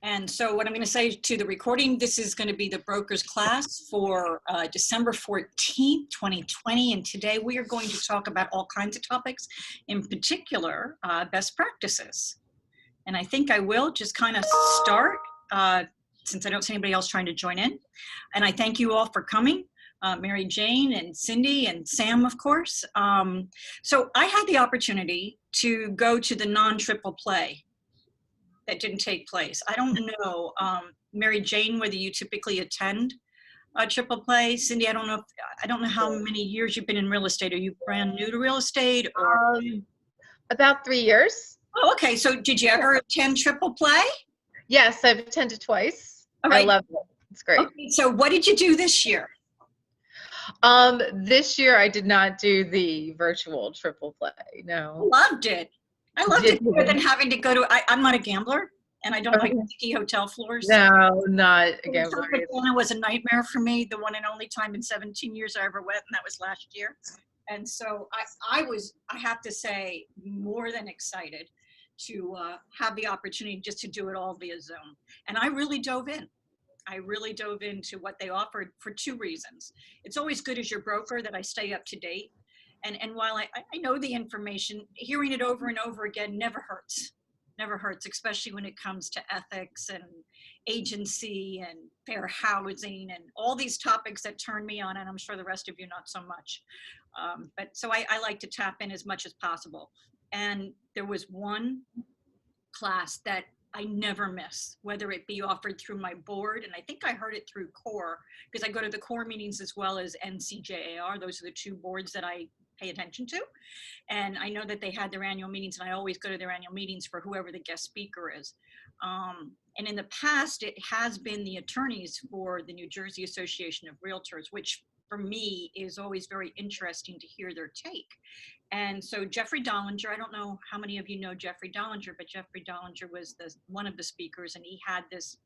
And so what I'm going to say to the recording, this is going to be the brokers class for December 14th, 2020. And today we are going to talk about all kinds of topics, in particular, best practices. And I think I will just kind of start since I don't see anybody else trying to join in. And I thank you all for coming. Mary Jane and Cindy and Sam, of course. So I had the opportunity to go to the non-triple play that didn't take place. I don't know, Mary Jane, whether you typically attend a triple play. Cindy, I don't know how many years you've been in real estate. Are you brand new to real estate or? About 3 years. Oh, okay. So did you ever attend triple play? Yes, I've attended twice. All right. I love it. It's great. Okay, so what did you do this year? This year I did not do the virtual triple play. No. Loved it. I loved it more than having to go to, I'm not a gambler and I don't like sticky hotel floors. No, not a gambler. It was a nightmare for me, the one and only time in 17 years I ever went, and that was last year. And so I have to say, more than excited to have the opportunity just to do it all via Zoom. And I really dove in. I really dove into what they offered for two reasons. It's always good as your broker that I stay up to date. And while I know the information, hearing it over and over again never hurts. Never hurts, especially when it comes to ethics and agency and fair housing and all these topics that turn me on, and I'm sure the rest of you not so much. But so I like to tap in as much as possible. And there was one class that I never miss, whether it be offered through my board, and I think I heard it through CORE, because I go to the CORE meetings as well as NCJAR. Those are the two boards that I pay attention to. And I know that they had their annual meetings, and I always go to their annual meetings for whoever the guest speaker is. And in the past, it has been the attorneys for the New Jersey Association of Realtors, which for me is always very interesting to hear their take. And so Jeffrey Dollinger, I don't know how many of you know Jeffrey Dollinger, but Jeffrey Dollinger was one of the speakers, and he had this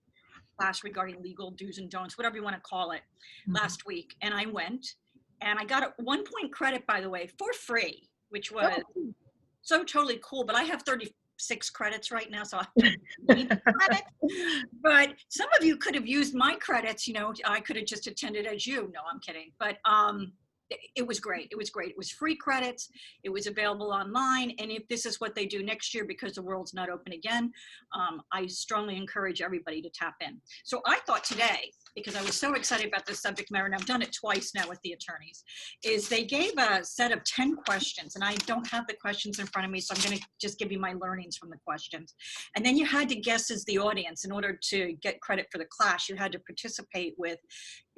class regarding legal do's and don'ts, whatever you want to call it, last week. And I went, and I got a 1 point credit, by the way, for free, which was so totally cool. But I have 36 credits right now, so I don't need the credit. But some of you could have used my credits. You know, I could have just attended as you. No, I'm kidding. But it was great. It was great. It was free credits. It was available online. And if this is what they do next year, because the world's not open again, I strongly encourage everybody to tap in. So I thought today, because I was so excited about this subject matter, and I've done it twice now with the attorneys, is they gave a set of 10 questions, and I don't have the questions in front of me, so I'm going to just give you my learnings from the questions. And then you had to guess as the audience. In order to get credit for the class, you had to participate with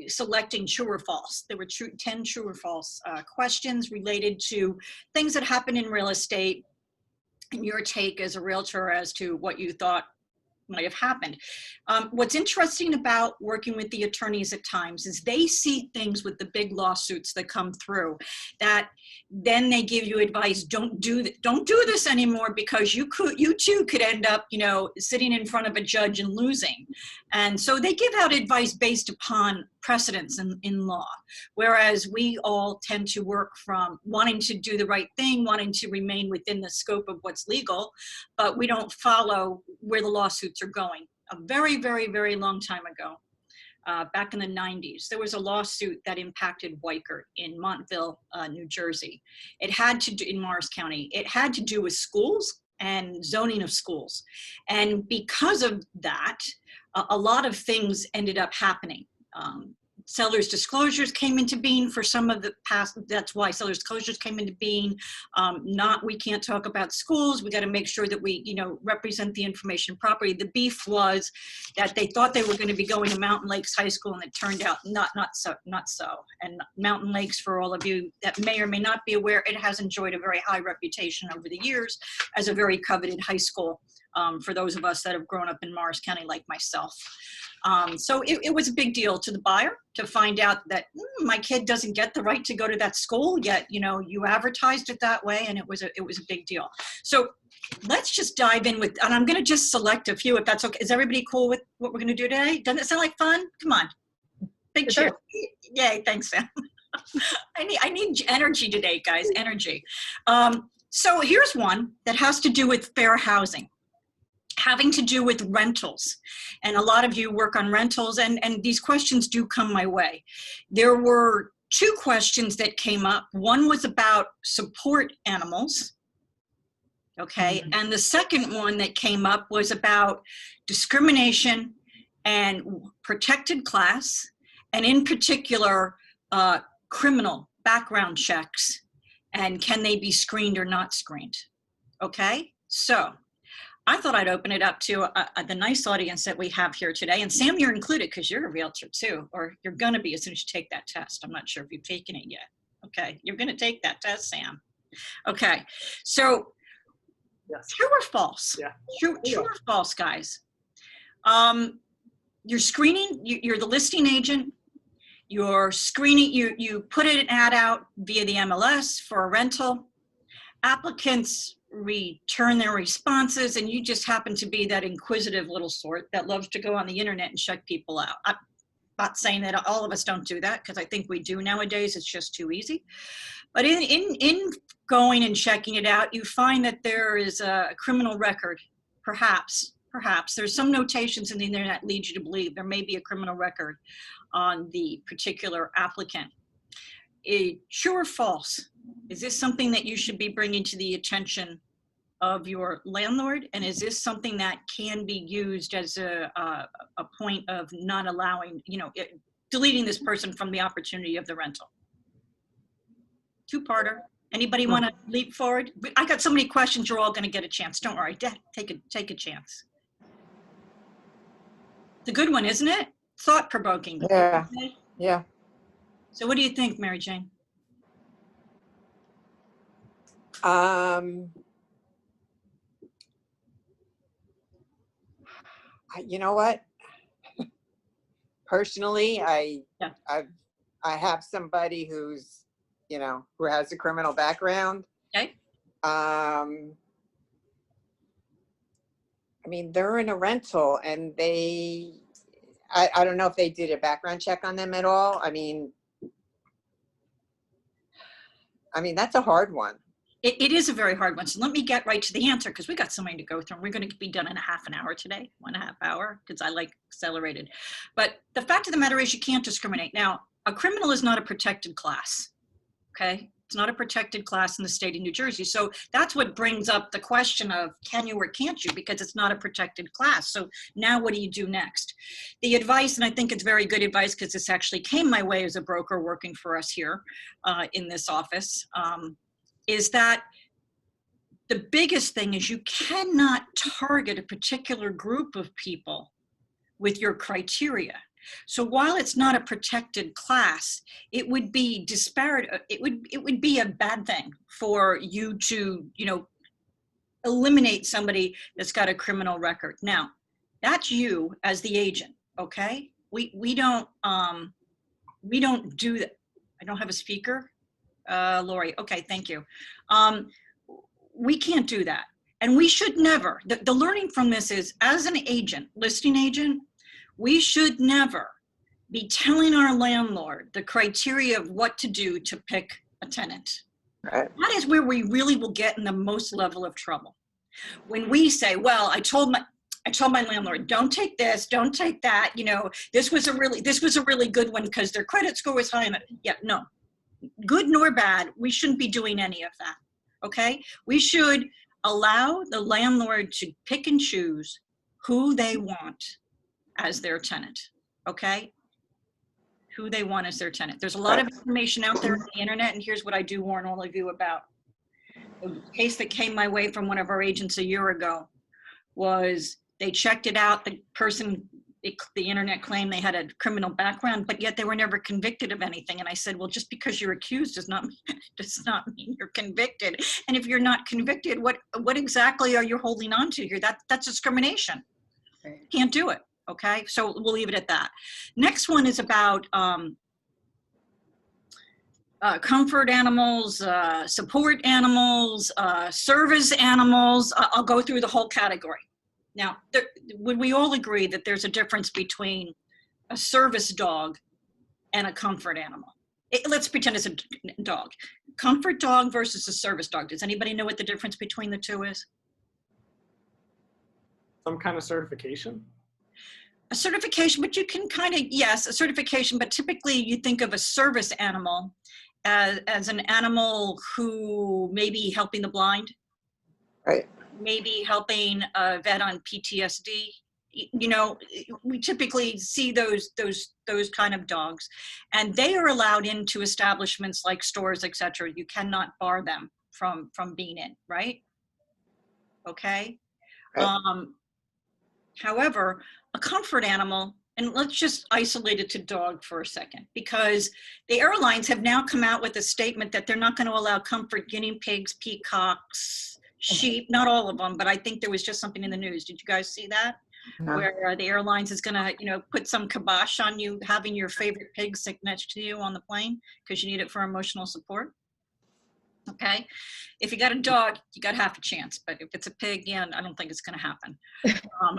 selecting true or false. There were 10 true or false questions related to things that happen in real estate, and your take as a realtor as to what you thought might have happened. What's interesting about working with the attorneys at times is they see things with the big lawsuits that come through that then they give you advice. Don't do this anymore, because you too could end up, you know, sitting in front of a judge and losing. And so they give out advice based upon precedents in law, whereas we all tend to work from wanting to do the right thing, wanting to remain within the scope of what's legal, but we don't follow where the lawsuits are going. A very, very, very long time ago, back in the 90s, there was a lawsuit that impacted Weichert in Montville, New Jersey. It had to do, in Morris County, it had to do with schools and zoning of schools. And because of that, a lot of things ended up happening. Seller's disclosures came into being for some of the past. That's why seller's disclosures came into being. We can't talk about schools. We got to make sure that we, you know, represent the information properly. The beef was that they thought they were going to be going to Mountain Lakes High School, and it turned out not so. And Mountain Lakes, for all of you that may or may not be aware, it has enjoyed a very high reputation over the years as a very coveted high school. For those of us that have grown up in Morris County like myself. So it was a big deal to the buyer to find out that my kid doesn't get the right to go to that school, yet, you know, you advertised it that way, and it was a big deal. So let's just dive in with, and I'm going to just select a few if that's okay. Is everybody cool with what we're going to do today? Doesn't it sound like fun? Come on. Big cheer. Yay, thanks, Sam. I need energy today, guys, energy. So here's one that has to do with fair housing. having to do with rentals. And a lot of you work on rentals, and these questions do come my way. There were two questions that came up. One was about support animals. Okay, and the second one that came up was about discrimination and protected class, and in particular, criminal background checks, and can they be screened or not screened? Okay, so I thought I'd open it up to the nice audience that we have here today. And Sam, you're included because you're a realtor too, or you're going to be as soon as you take that test. I'm not sure if you've taken it yet. Okay, you're going to take that test, Sam. Okay, so Yes. true or false? Yeah. True or false, guys? You're screening, you're the listing agent. You're screening, you put an ad out via the MLS for a rental. Applicants return their responses, and you just happen to be that inquisitive little sort that loves to go on the internet and check people out. I'm not saying that all of us don't do that, because I think we do nowadays. It's just too easy. But in going and checking it out, you find that there is a criminal record, perhaps. There's some notations in the internet lead you to believe there may be a criminal record on the particular applicant. True or false? Is this something that you should be bringing to the attention of your landlord? And is this something that can be used as a point of not allowing, deleting this person from the opportunity of the rental? Two-parter. Anybody want to leap forward? I got so many questions, you're all going to get a chance. Don't worry. Take a chance. It's a good one, isn't it? Thought-provoking. Yeah. Okay? Yeah. So what do you think, Mary Jane? You know what? Personally, I have somebody who's, who has a criminal background. Okay. I mean, they're in a rental, and I don't know if they did a background check on them at all. I mean, that's a hard one. It is a very hard one. So let me get right to the answer, because we got so many to go through. And we're going to be done in a half an hour today, 1.5 hours, because I like accelerated. But the fact of the matter is you can't discriminate. Now, a criminal is not a protected class, okay? It's not a protected class in the state of New Jersey. So that's what brings up the question of can you or can't you, because it's not a protected class. So now what do you do next? The advice, and I think it's very good advice because this actually came my way as a broker working for us here in this office, is that the biggest thing is you cannot target a particular group of people with your criteria. So while it's not a protected class, it would be disparate. It would be a bad thing for you to, eliminate somebody that's got a criminal record. Now, that's you as the agent, okay? We don't do that. I don't have a speaker. Lori, okay, thank you. We can't do that. And we should never, the learning from this is, as an agent, listing agent, we should never be telling our landlord the criteria of what to do to pick a tenant. Right. That is where we really will get in the most level of trouble. When we say, well, I told my landlord, don't take this, don't take that, this was a really good one because their credit score was high. Yeah, no. Good nor bad, we shouldn't be doing any of that, okay? We should allow the landlord to pick and choose who they want as their tenant, okay? Who they want as their tenant. There's a lot of information out there on the internet, and here's what I do warn all of you about. The case that came my way from one of our agents a year ago was they checked it out, the person, the internet claimed they had a criminal background, but yet they were never convicted of anything. And I said, well, just because you're accused does not mean you're convicted. And if you're not convicted, what exactly are you holding on to here? That's discrimination. Can't do it. Okay, so we'll leave it at that. Next one is about comfort animals, support animals, service animals. I'll go through the whole category. Now, would we all agree that there's a difference between a service dog and a comfort animal? Let's pretend it's a dog. Comfort dog versus a service dog. Does anybody know what the difference between the two is? Some kind of certification? A certification, but you can kind of, yes, a certification, but typically you think of a service animal as an animal who may be helping the blind, Right. maybe helping a vet on PTSD. You know, we typically see those kind of dogs, and they are allowed into establishments like stores, etc. You cannot bar them from being in, right? Okay. Right. However, a comfort animal, and let's just isolate it to dog for a second, because the airlines have now come out with a statement that they're not going to allow comfort guinea pigs, peacocks, sheep, not all of them, but I think there was just something in the news. Did you guys see that? No. Where the airlines is going to, you know, put some kibosh on you having your favorite pig sit next to you on the plane because you need it for emotional support. Okay. If you got a dog, you got half a chance, but if it's a pig, yeah, I don't think it's going to happen.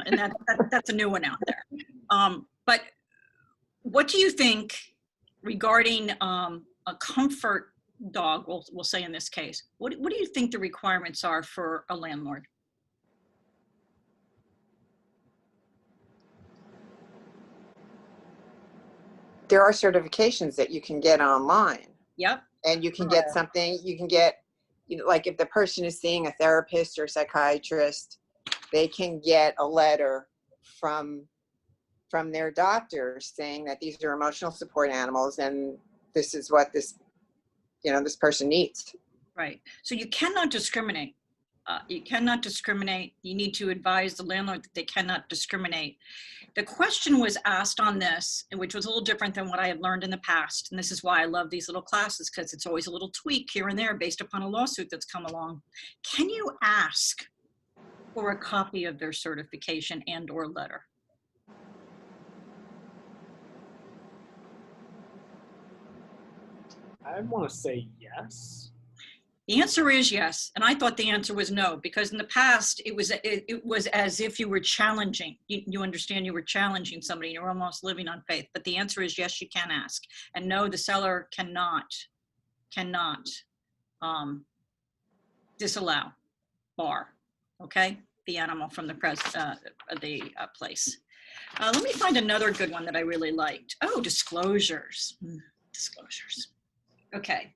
And that's a new one out there. But what do you think regarding a comfort dog, we'll say in this case, what do you think the requirements are for a landlord? There are certifications that you can get online, Yep. and you can get something, you can get, you know, like if the person is seeing a therapist or a psychiatrist, they can get a letter from their doctor saying that these are emotional support animals and this is what this, you know, this person needs. Right. So you cannot discriminate. You cannot discriminate. You need to advise the landlord that they cannot discriminate. The question was asked on this, which was a little different than what I had learned in the past. And this is why I love these little classes, because it's always a little tweak here and there based upon a lawsuit that's come along. Can you ask for a copy of their certification and or letter? I want to say yes. The answer is yes, and I thought the answer was no, because in the past it was as if you were challenging. You understand, you were challenging somebody. You're almost living on faith. But the answer is yes, you can ask, and no, the seller cannot disallow, bar, okay, the animal from the place. Let me find another good one that I really liked. Oh, disclosures. Disclosures. Okay.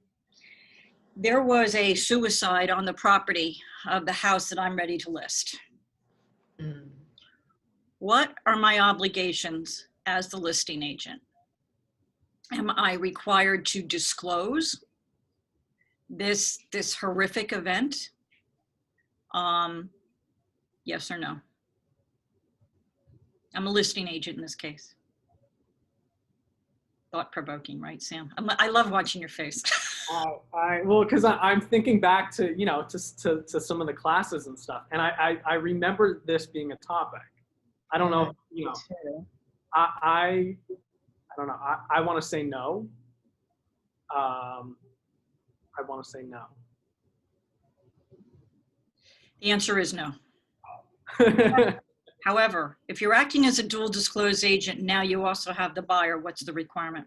There was a suicide on the property of the house that I'm ready to list. What are my obligations as the listing agent? Am I required to disclose this horrific event? Yes or no? I'm a listing agent in this case. Thought-provoking, right, Sam? I love watching your face. Well, because I'm thinking back to, you know, to some of the classes and stuff, and I remember this being a topic. I don't know, you know, I don't know. I want to say no. I want to say no. The answer is no. However, if you're acting as a dual disclosed agent, now you also have the buyer, what's the requirement?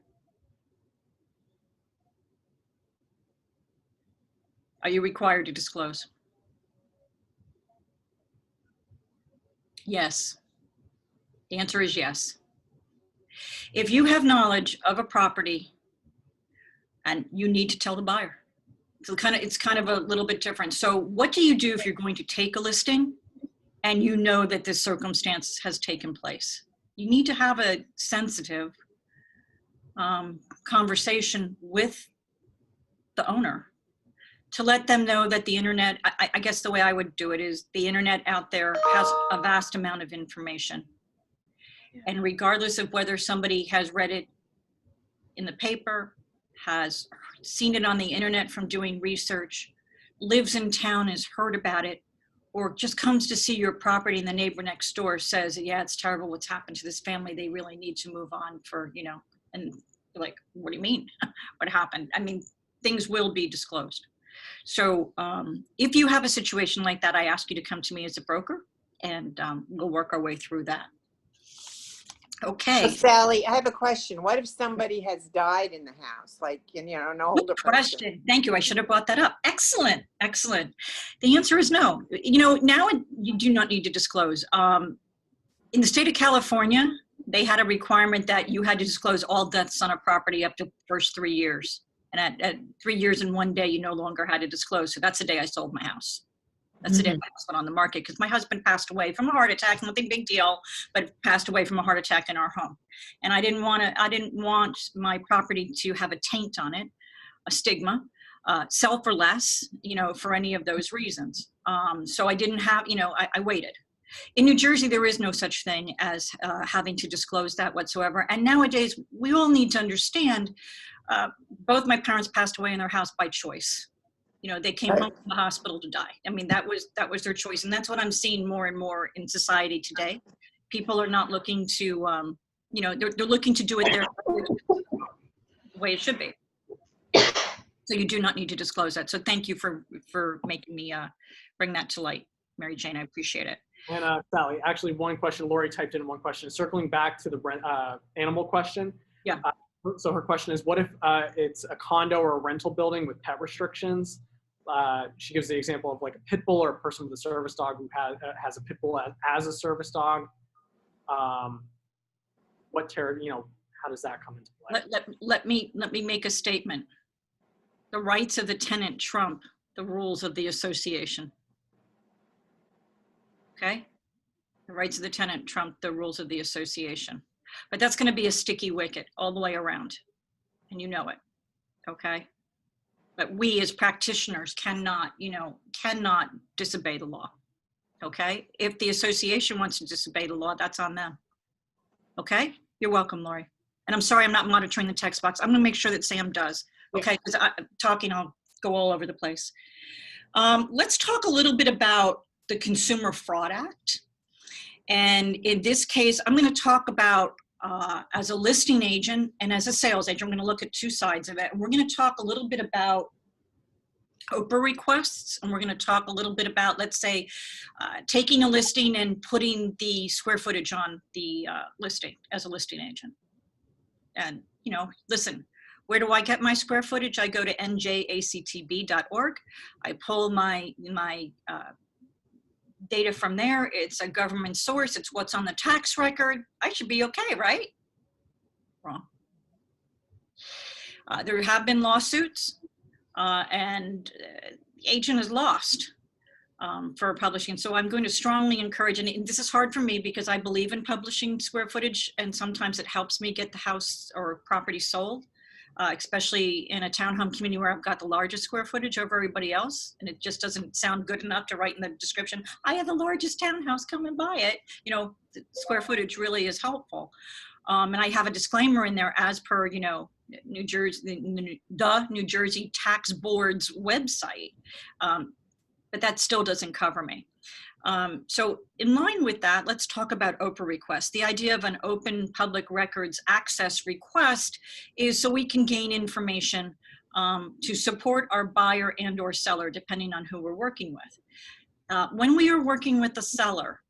Are you required to disclose? Yes. The answer is yes. If you have knowledge of a property and you need to tell the buyer, so it's kind of a little bit different. So what do you do if you're going to take a listing and you know that this circumstance has taken place? You need to have a sensitive conversation with the owner to let them know that the internet, I guess the way I would do it is the internet out there has a vast amount of information. And regardless of whether somebody has read it in the paper, has seen it on the internet from doing research, lives in town, has heard about it, or just comes to see your property and the neighbor next door says, yeah, it's terrible what's happened to this family. They really need to move on for, you know, and you're like, what do you mean? What happened? I mean, things will be disclosed. So if you have a situation like that, I ask you to come to me as a broker and we'll work our way through that. So Okay. Sally, I have a question. What if somebody has died in the house, like, an older Good person? question. Thank you. I should have brought that up. Excellent. Excellent. The answer is no. Now you do not need to disclose. In the state of California, they had a requirement that you had to disclose all deaths on a property up to the first 3 years. And at 3 years and 1 day, you no longer had to disclose. So that's the day I sold my house. That's the day my house went on the market because my husband passed away from a heart attack. Nothing big deal, but passed away from a heart attack in our home. And I didn't want my property to have a taint on it, a stigma, sell for less, for any of those reasons. So I didn't have, I waited. In New Jersey, there is no such thing as having to disclose that whatsoever. And nowadays, we all need to understand, both my parents passed away in their house by choice. They came home from the hospital to die. I mean, that was their choice. And that's what I'm seeing more and more in society today. People are not looking to, they're looking to do it the way it should be. So you do not need to disclose that. So thank you for making me bring that to light, Mary Jane. I appreciate it. And Sally, actually one question, Lori typed in one question, circling back to the animal question. Yeah. So her question is, what if it's a condo or a rental building with pet restrictions? She gives the example of like a pit bull or a person with a service dog who has a pit bull as a service dog. How does that come into play? Let me make a statement. The rights of the tenant trump the rules of the association. Okay? The rights of the tenant trump the rules of the association. But that's going to be a sticky wicket all the way around. And you know it. Okay? But we as practitioners cannot disobey the law. Okay? If the association wants to disobey the law, that's on them. Okay? You're welcome, Lori. And I'm sorry I'm not monitoring the text box. I'm going to make sure that Sam does. Okay? Because I'll go all over the place. Let's talk a little bit about the Consumer Fraud Act. And in this case, I'm going to talk about as a listing agent and as a sales agent. I'm going to look at two sides of it. And we're going to talk a little bit about Oprah requests, and we're going to talk a little bit about, let's say, taking a listing and putting the square footage on the listing as a listing agent. And, listen, where do I get my square footage? I go to njactb.org. I pull my data from there. It's a government source. It's what's on the tax record. I should be okay, right? Wrong. There have been lawsuits, and the agent is lost for publishing. So I'm going to strongly encourage, and this is hard for me because I believe in publishing square footage, and sometimes it helps me get the house or property sold. Especially in a townhome community where I've got the largest square footage over everybody else. And it just doesn't sound good enough to write in the description, I have the largest townhouse, come and buy it. The square footage really is helpful. And I have a disclaimer in there as per, New Jersey, the New Jersey Tax Board's website. But that still doesn't cover me. So in line with that, let's talk about Oprah requests. The idea of an open public records access request is so we can gain information to support our buyer and or seller, depending on who we're working with. When we are working with the seller,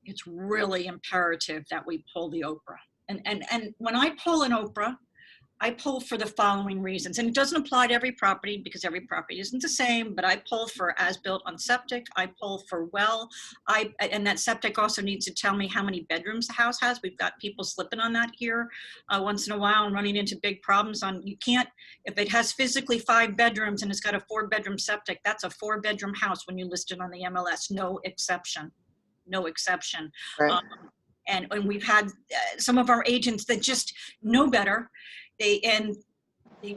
it's really imperative that we pull the Oprah. And when I pull an Oprah, I pull for the following reasons, and it doesn't apply to every property because every property isn't the same, but I pull for as built on septic, I pull for well, and that septic also needs to tell me how many bedrooms the house has. We've got people slipping on that here once in a while and running into big problems you can't, if it has physically 5 bedrooms and it's got a 4-bedroom septic, that's a 4-bedroom house when you list it on the MLS, no exception, no exception. Right. And we've had some of our agents that just know better. They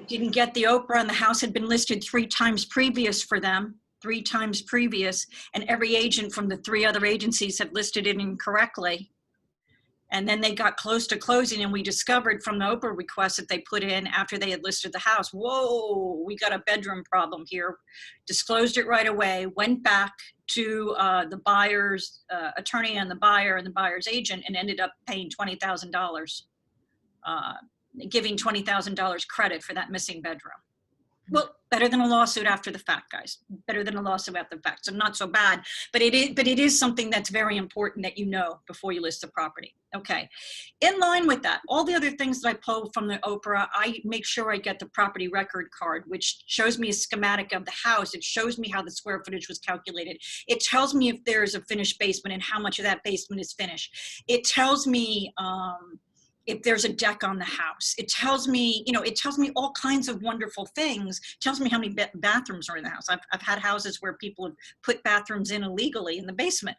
didn't get the Oprah, and the house had been listed 3 times previous for them, 3 times previous, and every agent from the 3 other agencies had listed it incorrectly. And then they got close to closing, and we discovered from the Oprah request that they put in after they had listed the house, whoa, we got a bedroom problem here. Disclosed it right away, went back to the buyer's attorney and the buyer's agent, and ended up paying $20,000. Giving $20,000 credit for that missing bedroom. Well, better than a lawsuit after the fact, guys. Better than a lawsuit after the fact. So not so bad, but it is something that's very important that you know before you list the property. Okay. In line with that, all the other things that I pull from the Oprah, I make sure I get the property record card, which shows me a schematic of the house. It shows me how the square footage was calculated. It tells me if there's a finished basement and how much of that basement is finished. It tells me, if there's a deck on the house. It tells me, it tells me all kinds of wonderful things. It tells me how many bathrooms are in the house. I've had houses where people have put bathrooms in illegally in the basement.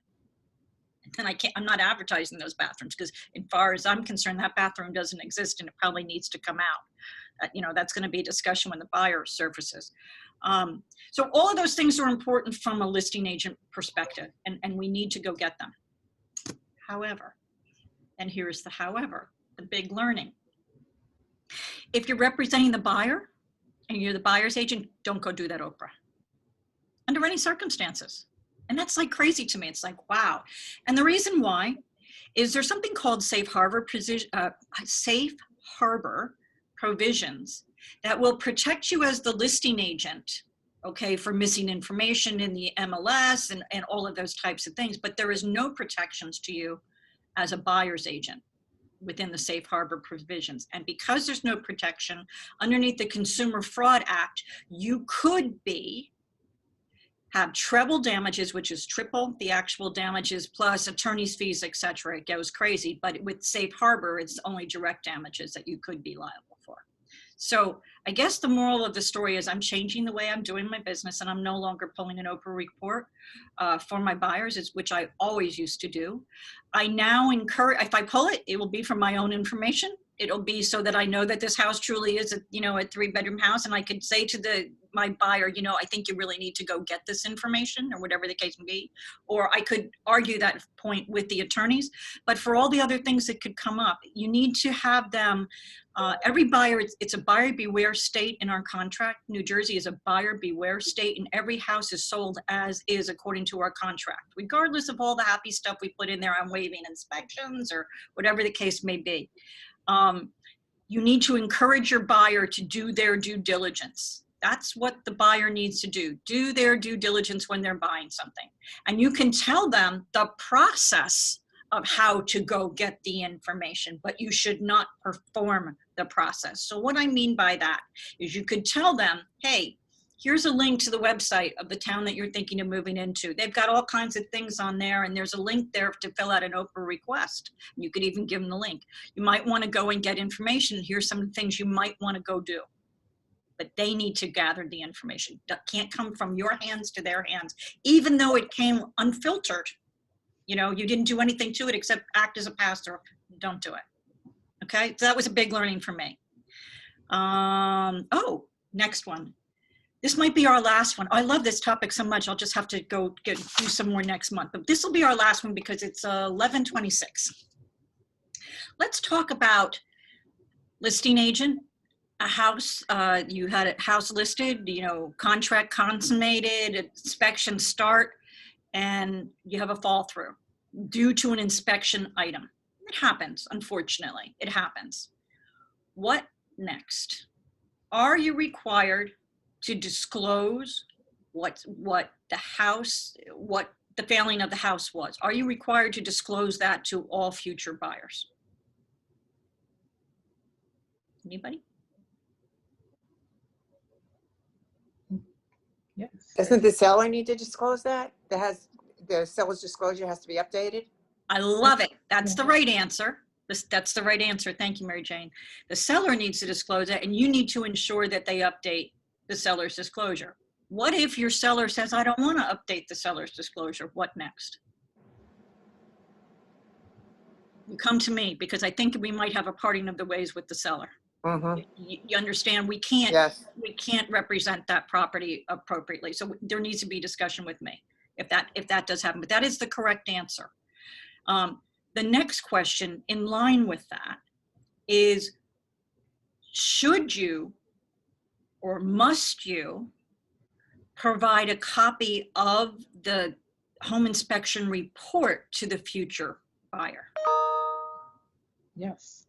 And I'm not advertising those bathrooms because as far as I'm concerned, that bathroom doesn't exist and it probably needs to come out. That's going to be a discussion when the buyer surfaces. So all of those things are important from a listing agent perspective, and we need to go get them. However, and here's the however, the big learning. If you're representing the buyer and you're the buyer's agent, don't go do that Oprah under any circumstances. And that's like crazy to me. It's like, wow. And the reason why is there's something called safe harbor provisions that will protect you as the listing agent, okay, for missing information in the MLS and all of those types of things. But there is no protections to you as a buyer's agent within the safe harbor provisions. And because there's no protection underneath the Consumer Fraud Act, you could have treble damages, which is triple the actual damages plus attorney's fees, etc. It goes crazy, but with safe harbor, it's only direct damages that you could be liable for. So I guess the moral of the story is I'm changing the way I'm doing my business, and I'm no longer pulling an Oprah report for my buyers, which I always used to do. I now encourage, if I pull it, it will be from my own information. It'll be so that I know that this house truly is a 3-bedroom house, and I could say to my buyer, I think you really need to go get this information, or whatever the case may be. Or I could argue that point with the attorneys. But for all the other things that could come up, you need to have them. Every buyer, it's a buyer beware state in our contract. New Jersey is a buyer beware state, and every house is sold as is according to our contract, regardless of all the happy stuff we put in there on waiving inspections or whatever the case may be. You need to encourage your buyer to do their due diligence. That's what the buyer needs to do their due diligence when they're buying something. And you can tell them the process of how to go get the information, but you should not perform the process. So what I mean by that is you could tell them, hey, here's a link to the website of the town that you're thinking of moving into. They've got all kinds of things on there, and there's a link there to fill out an Oprah request. You could even give them the link. You might want to go and get information. Here's some things you might want to go do. But they need to gather the information. That can't come from your hands to their hands, even though it came unfiltered. You didn't do anything to it except act as a pastor. Don't do it. Okay, so that was a big learning for me. Next one. This might be our last one. I love this topic so much. I'll just have to go do some more next month. But this will be our last one because it's 11/26. Let's talk about listing agent. A house, you had a house listed, contract consummated, inspection start, and you have a fall through due to an inspection item. It happens, unfortunately. It happens. What next? Are you required to disclose what the failing of the house was? Are you required to disclose that to all future buyers? Anybody? Yes. Doesn't the seller need to disclose that? The seller's disclosure has to be updated? I love it. That's the right answer. That's the right answer. Thank you, Mary Jane. The seller needs to disclose it, and you need to ensure that they update the seller's disclosure. What if your seller says, I don't want to update the seller's disclosure? What next? You come to me, because I think we might have a parting of the ways with the seller. Mm-hmm. You understand, we can't Yes. represent that property appropriately. So there needs to be discussion with me if that does happen. But that is the correct answer. The next question in line with that is, should you or must you provide a copy of the home inspection report to the future buyer? Yes.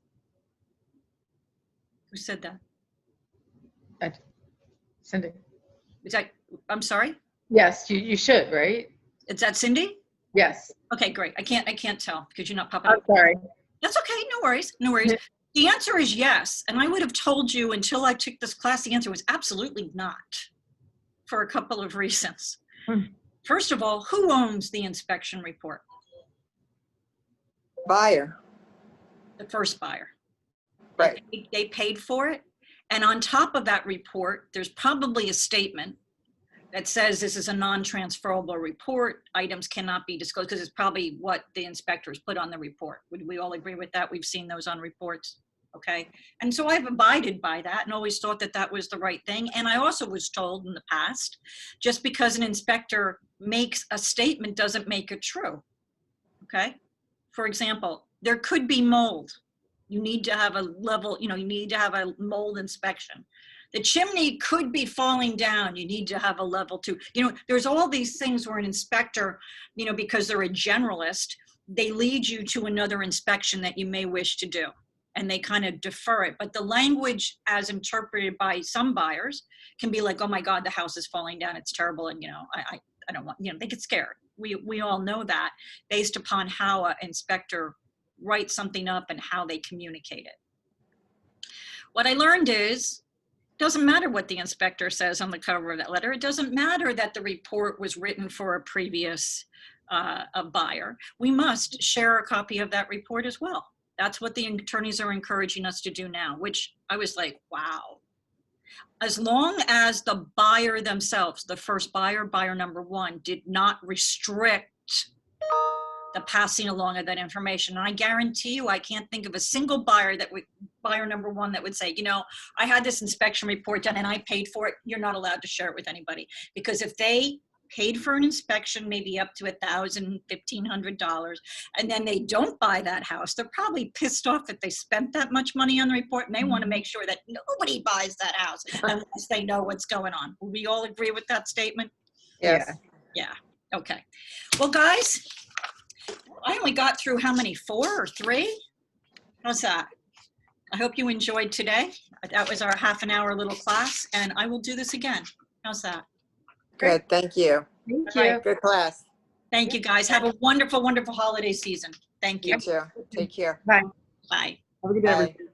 Who said that? Cindy. Is that, I'm sorry? Yes, you should, right? Is that Cindy? Yes. Okay, great. I can't tell because you're not popping I'm up. sorry. That's okay. No worries. No worries. The answer is yes. And I would have told you until I took this class, the answer was absolutely not, for a couple of reasons. First of all, who owns the inspection report? Buyer. The first buyer. Right. They paid for it. And on top of that report, there's probably a statement that says this is a non-transferable report. Items cannot be disclosed, because it's probably what the inspectors put on the report. Would we all agree with that? We've seen those on reports. Okay. And so I've abided by that and always thought that that was the right thing. And I also was told in the past, just because an inspector makes a statement doesn't make it true. Okay. For example, there could be mold. You need to have a level, you need to have a mold inspection. The chimney could be falling down. You need to have a level 2. There's all these things where an inspector, because they're a generalist, they lead you to another inspection that you may wish to do, and they kind of defer it. But the language as interpreted by some buyers can be like, oh my God, the house is falling down. It's terrible. And, I don't want, they get scared. We all know that based upon how an inspector writes something up and how they communicate it. What I learned is, doesn't matter what the inspector says on the cover of that letter. It doesn't matter that the report was written for a previous a buyer. We must share a copy of that report as well. That's what the attorneys are encouraging us to do now, which I was like, wow. As long as the buyer themselves, the first buyer, buyer number 1, did not restrict the passing along of that information. And I guarantee you, I can't think of a single buyer buyer number 1 that would say, I had this inspection report done and I paid for it. You're not allowed to share it with anybody. Because if they paid for an inspection, maybe up to $1,000, $1,500, and then they don't buy that house, they're probably pissed off that they spent that much money on the report, and they want to make sure that nobody buys that house unless they know what's going on. Will we all agree with that statement? Yes. Yeah. Okay. Well, guys, I only got through how many? 4 or 3? How's that? I hope you enjoyed today. That was our half-an-hour little class, and I will do this again. How's that? Good. Thank you. Thank All you. right. Good class. Thank you, guys. Have a wonderful, wonderful holiday season. Thank you. You too. Take care. Bye. Have a good day, everybody. Bye.